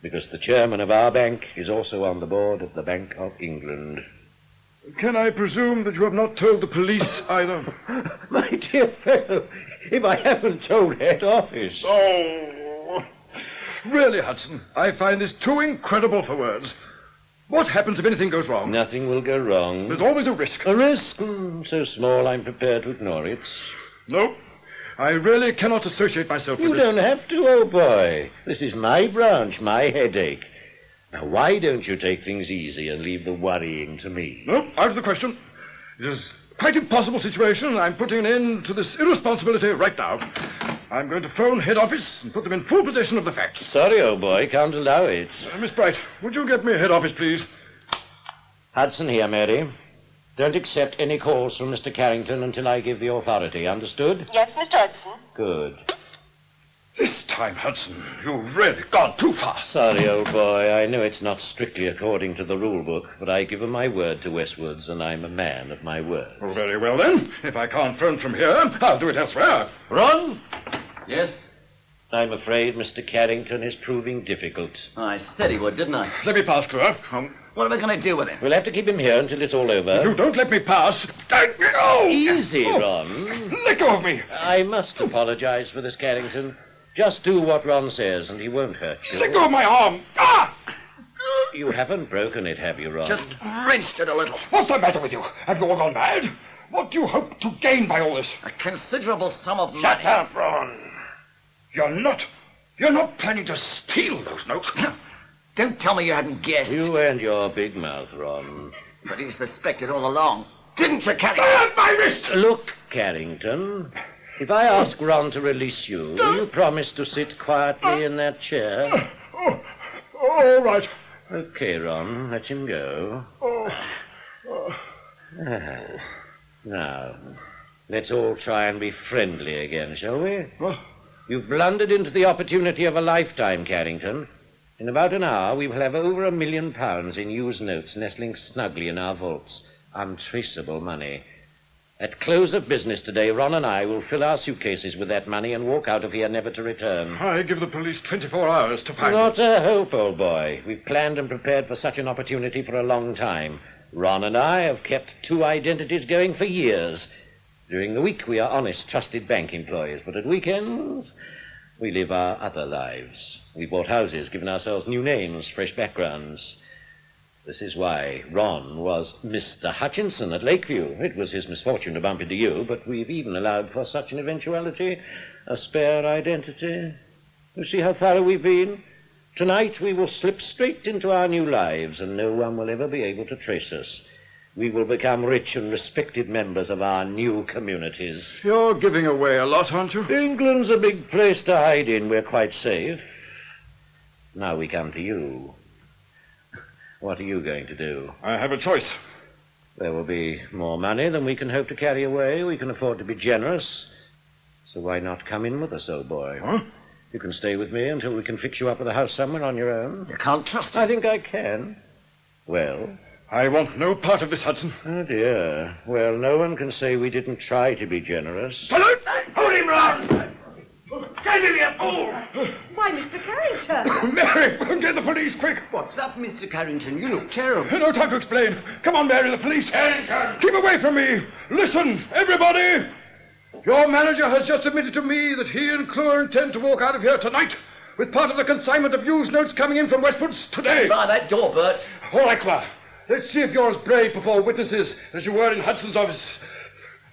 Because the chairman of our bank is also on the board of the Bank of England. Can I presume that you have not told the police either? My dear fellow, if I haven't told head office... Oh, really, Hudson, I find this too incredible for words. What happens if anything goes wrong? Nothing will go wrong. There's always a risk. A risk? So small I'm prepared to ignore it. No, I really cannot associate myself with this. You don't have to, old boy. This is my branch, my headache. Now, why don't you take things easy and leave the worrying to me? No, out of the question. It is quite an impossible situation, and I'm putting an end to this irresponsibility right now. I'm going to phone head office and put them in full possession of the facts. Sorry, old boy, can't allow it. Miss Bright, would you get me head office, please? Hudson here, Mary. Don't accept any calls from Mr. Carrington until I give the authority. Understood? Yes, Mr. Hudson. Good. This time, Hudson, you've really gone too far. Sorry, old boy. I know it's not strictly according to the rule book, but I give 'em my word to Westwoods, and I'm a man of my word. Oh, very well, then. If I can't phone from here, I'll do it elsewhere. Ron? Yes? I'm afraid Mr. Carrington is proving difficult. I said he would, didn't I? Let me pass, Clewer. What are we going to do with him? We'll have to keep him here until it's all over. If you don't let me pass... Oh! Easy, Ron. Let go of me. I must apologize for this, Carrington. Just do what Ron says, and he won't hurt you. Let go of my arm. Ah! You haven't broken it, have you, Ron? Just wrenched it a little. What's the matter with you? Have you all gone mad? What do you hope to gain by all this? A considerable sum of money. Shut up, Ron. You're not planning to steal those notes. Don't tell me you hadn't guessed. You and your big mouth, Ron. But you suspected all along. Didn't you, Carrington? My wrist! Look, Carrington, if I ask Ron to release you, will you promise to sit quietly in that chair? All right. Okay, Ron, let him go. Now, let's all try and be friendly again, shall we? You've blundered into the opportunity of a lifetime, Carrington. In about an hour, we will have over £1 million in used notes nestling snugly in our vaults. Untraceable money. At close of business today, Ron and I will fill our suitcases with that money and walk out of here never to return. I give the police 24 hours to find Not a hope, old boy. We've planned and prepared for such an opportunity for a long time. Ron and I have kept 2 identities going for years. During the week, we are honest, trusted bank employees, but at weekends, we live our other lives. We bought houses, given ourselves new names, fresh backgrounds. This is why Ron was Mr. Hutchinson at Lakeview. It was his misfortune to bump into you, but we've even allowed for such an eventuality, a spare identity. You see how thorough we've been? Tonight we will slip straight into our new lives, and no one will ever be able to trace us. We will become rich and respected members of our new communities. You're giving away a lot, aren't you? England's a big place to hide in. We're quite safe. Now we come to you. What are you going to do? I have a choice. There will be more money than we can hope to carry away. We can afford to be generous. So why not come in with us, old boy? Huh? You can stay with me until we can fix you up with a house somewhere on your own. You can't trust him. I think I can. Well? I want no part of this, Hudson. Oh, dear. Well, no one can say we didn't try to be generous. Hold him, Ron! Get him, you fool! Why, Mr. Carrington? Mary, get the police, quick! What's up, Mr. Carrington? You look terrible. No time to explain. Come on, Mary, the police. Carrington! Keep away from me! Listen, everybody! Your manager has just admitted to me that he and Clewer intend to walk out of here tonight with part of the consignment of used notes coming in from Westwoods today. By that door, Bert. All right, Clewer. Let's see if you're as brave before witnesses as you were in Hudson's office.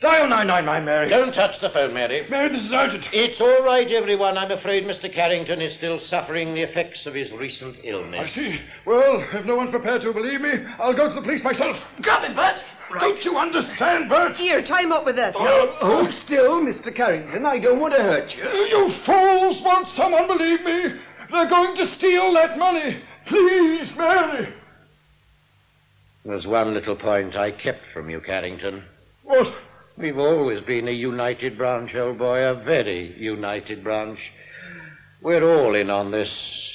Dial 999, Mary. Don't touch the phone, Mary. Mary, this is urgent. It's all right, everyone. I'm afraid Mr. Carrington is still suffering the effects of his recent illness. I see. Well, if no one's prepared to believe me, I'll go to the police myself. Grab him, Bert. Right. Don't you understand, Bert? Here, time up with this. Hold still, Mr. Carrington. I don't want to hurt you. You fools! Won't someone believe me? They're going to steal that money. Please, Mary. There's one little point I kept from you, Carrington. What? We've always been a united branch, old boy, a very united branch. We're all in on this.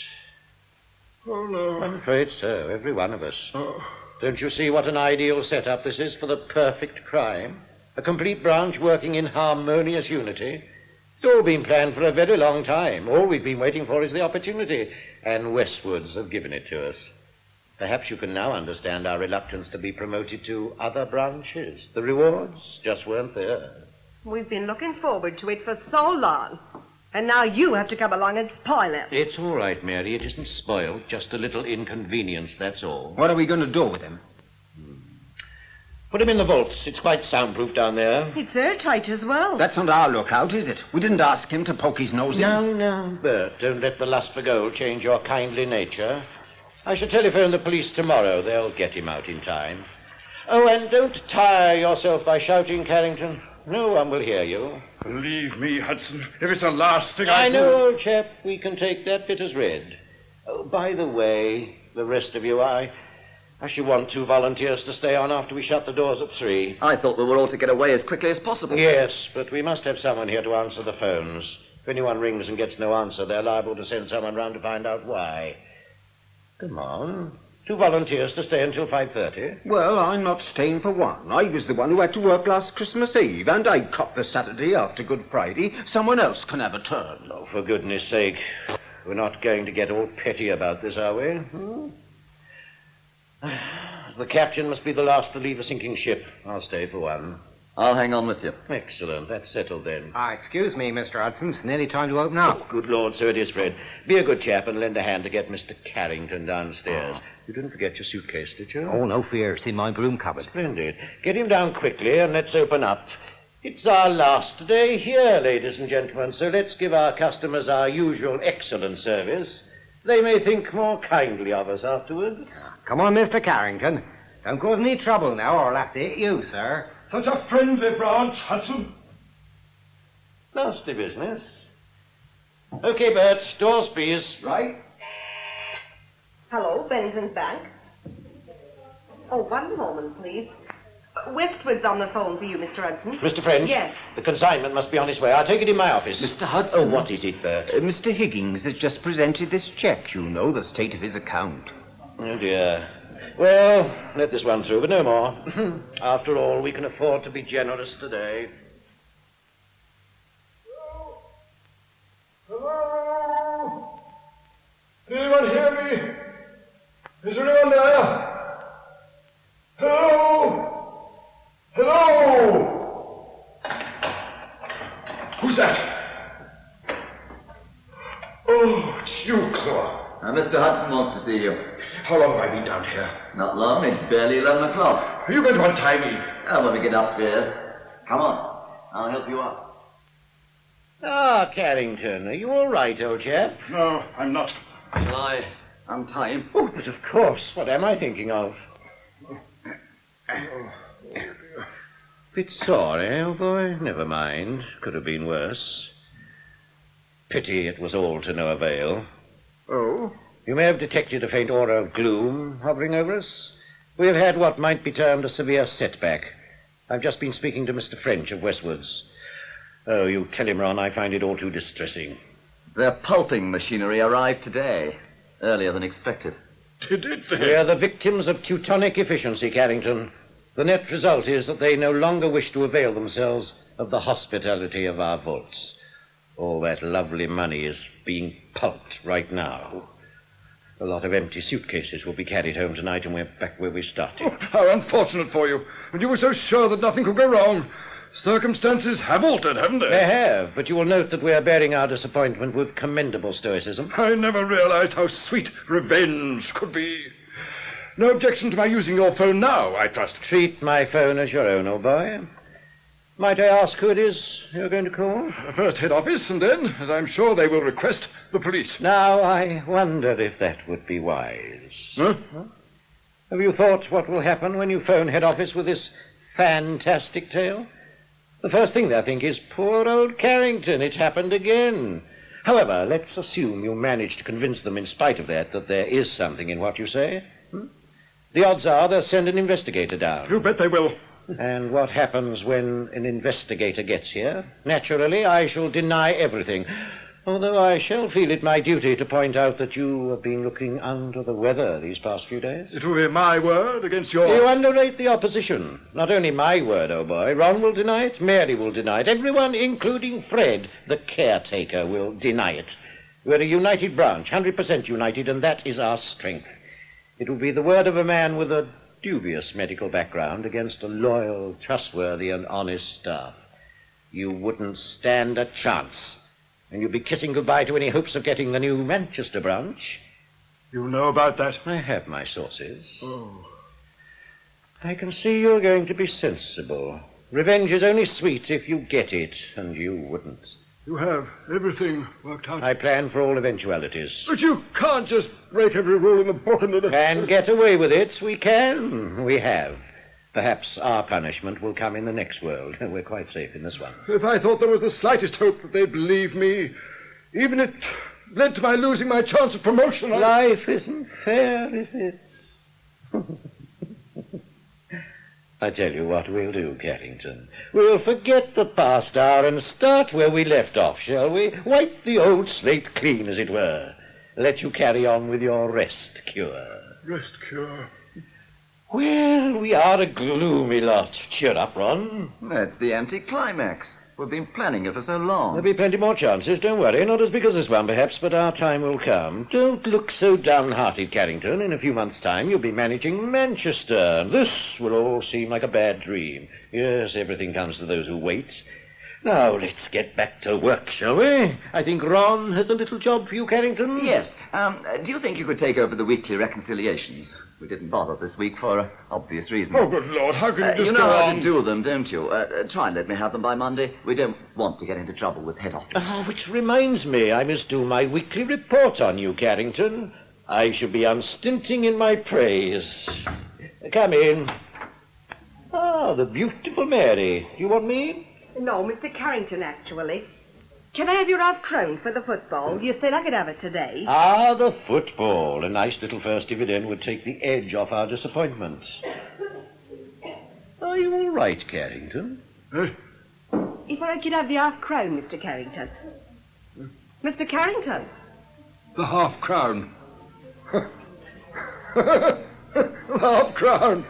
Oh, no. I'm afraid so, every one of us. Oh. Don't you see what an ideal setup this is for the perfect crime? A complete branch working in harmonious unity. It's all been planned for a very long time. All we've been waiting for is the opportunity, and Westwoods have given it to us. Perhaps you can now understand our reluctance to be promoted to other branches. The rewards just weren't there. We've been looking forward to it for so long. And now you have to come along and spoil it. It's all right, Mary. It isn't spoiled. Just a little inconvenience, that's all. What are we going to do with him? Put him in the vaults. It's quite soundproof down there. It's airtight as well. That's not our lookout, is it? We didn't ask him to poke his nose in. No. Bert, don't let the lust for gold change your kindly nature. I shall telephone the police tomorrow. They'll get him out in time. Oh, and don't tire yourself by shouting, Carrington. No one will hear you. Believe me, Hudson, if it's the last thing I do... know, old chap. We can take that bit as read. Oh, by the way, the rest of you, I should want 2 volunteers to stay on after we shut the doors at 3. I thought we were all to get away as quickly as possible. Yes, but we must have someone here to answer the phones. If anyone rings and gets no answer, they're liable to send someone round to find out why. Come on. 2 volunteers to stay until 5:30. Well, I'm not staying for one. I was the one who had to work last Christmas Eve, and I copped the Saturday after Good Friday. Someone else can have a turn. Oh, for goodness sake. We're not going to get all petty about this, are we? The captain must be the last to leave a sinking ship. I'll stay for one. I'll hang on with you. Excellent. That's settled then. Excuse me, Mr. Hudson. It's nearly time to open up. Oh, good Lord, so it is, Fred. Be a good chap and lend a hand to get Mr. Carrington downstairs. You didn't forget your suitcase, did you? Oh, no fear. It's in my broom cupboard. Splendid. Get him down quickly and let's open up. It's our last day here, ladies and gentlemen, so let's give our customers our usual excellent service. They may think more kindly of us afterwards. Come on, Mr. Carrington. Don't cause any trouble now, or I'll have to hit you, sir. Such a friendly branch, Hudson. Nasty business. Okay, Bert, doors, please. Right. Hello, Bennington's Bank. Oh, one moment, please. Westwood's on the phone for you, Mr. Hudson. Mr. French? Yes. The consignment must be on its way. I'll take it in my office. Mr. Hudson. Oh, what is it, Bert? Mr. Higgins has just presented this cheque. You know the state of his account. Oh, dear. Well, let this one through, but no more. After all, we can afford to be generous today. Hello? Can anyone hear me? Is there anyone there? Hello? Hello? Who's that? Oh, it's you, Clewer. Mr. Hudson wants to see you. How long have I been down here? Not long. It's barely 11 o'clock. Are you going to untie me? When we get upstairs. Come on. I'll help you up. Ah, Carrington, are you all right, old chap? No, I'm not. Shall I untie him? Oh, but of course. What am I thinking of? Bit sore, eh, old boy? Never mind. Could have been worse. Pity it was all to no avail. Oh? You may have detected a faint aura of gloom hovering over us. We have had what might be termed a severe setback. I've just been speaking to Mr. French of Westwoods. Oh, you tell him, Ron, I find it all too distressing. Their pulping machinery arrived today, earlier than expected. Did it? We are the victims of Teutonic efficiency, Carrington. The net result is that they no longer wish to avail themselves of the hospitality of our vaults. All that lovely money is being pulped right now. A lot of empty suitcases will be carried home tonight, and we're back where we started. Oh, how unfortunate for you. And you were so sure that nothing could go wrong. Circumstances have altered, haven't they? They have, but you will note that we are bearing our disappointment with commendable stoicism. I never realized how sweet revenge could be. No objection to my using your phone now, I trust. Treat my phone as your own, old boy. Might I ask who it is you're going to call? First head office, and then, as I'm sure they will request, the police. Now, I wonder if that would be wise. Huh? Have you thought what will happen when you phone head office with this fantastic tale? The first thing they'll think is, poor old Carrington, it's happened again. However, let's assume you manage to convince them in spite of that there is something in what you say. The odds are they'll send an investigator down. You bet they will. And what happens when an investigator gets here? Naturally, I shall deny everything, although I shall feel it my duty to point out that you have been looking under the weather these past few days. It will be my word against yours. You underrate the opposition. Not only my word, old boy. Ron will deny it, Mary will deny it. Everyone, including Fred, the caretaker, will deny it. We're a united branch, 100% united, and that is our strength. It will be the word of a man with a dubious medical background against a loyal, trustworthy, and honest staff. You wouldn't stand a chance, and you'd be kissing goodbye to any hopes of getting the new Manchester branch. You know about that? I have my sources. Oh. I can see you're going to be sensible. Revenge is only sweet if you get it, and you wouldn't. You have everything worked out. I plan for all eventualities. But you can't just break every rule in the book and... And get away with it. We can. We have. Perhaps our punishment will come in the next world. We're quite safe in this one. If I thought there was the slightest hope that they'd believe me, even it led to my losing my chance of promotion... Life isn't fair, is it? I tell you what we'll do, Carrington. We'll forget the past hour and start where we left off, shall we? Wipe the old slate clean, as it were. Let you carry on with your rest cure. Rest cure? Well, we are a gloomy lot. Cheer up, Ron. That's the anticlimax. We've been planning it for so long. There'll be plenty more chances, don't worry. Not as big as this one, perhaps, but our time will come. Don't look so downhearted, Carrington. In a few months' time, you'll be managing Manchester, and this will all seem like a bad dream. Yes, everything comes to those who wait. Now, let's get back to work, shall we? I think Ron has a little job for you, Carrington. Yes. Do you think you could take over the weekly reconciliations? We didn't bother this week for obvious reasons. Oh, good Lord, how can you just You know go how on? to do them, don't you? Try and let me have them by Monday. We don't want to get into trouble with head office. Which reminds me, I must do my weekly report on you, Carrington. I shall be unstinting in my praise. Come in. Ah, the beautiful Mary. Do you want me? No, Mr. Carrington, actually. Can I have your £5 for the football? You said I could have it today. Ah, the football. A nice little first dividend would take the edge off our disappointments. Are you all right, Carrington? If I could have the £5, Mr. Carrington. Mr. Carrington. The £5. The £5.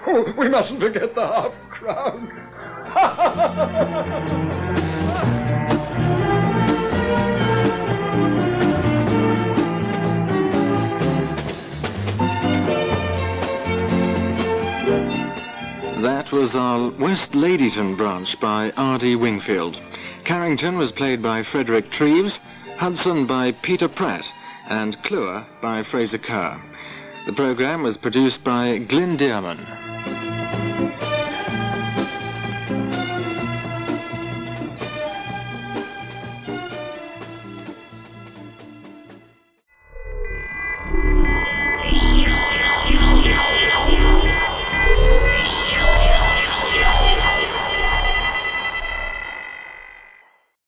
Oh, we mustn't forget the £5. That was our West Ladyton branch by R.D. Wingfield. Carrington was played by Frederick Treves, Hudson by Peter Pratt, and Clewer by Fraser Kerr. The programme was produced by Glyn Dearman.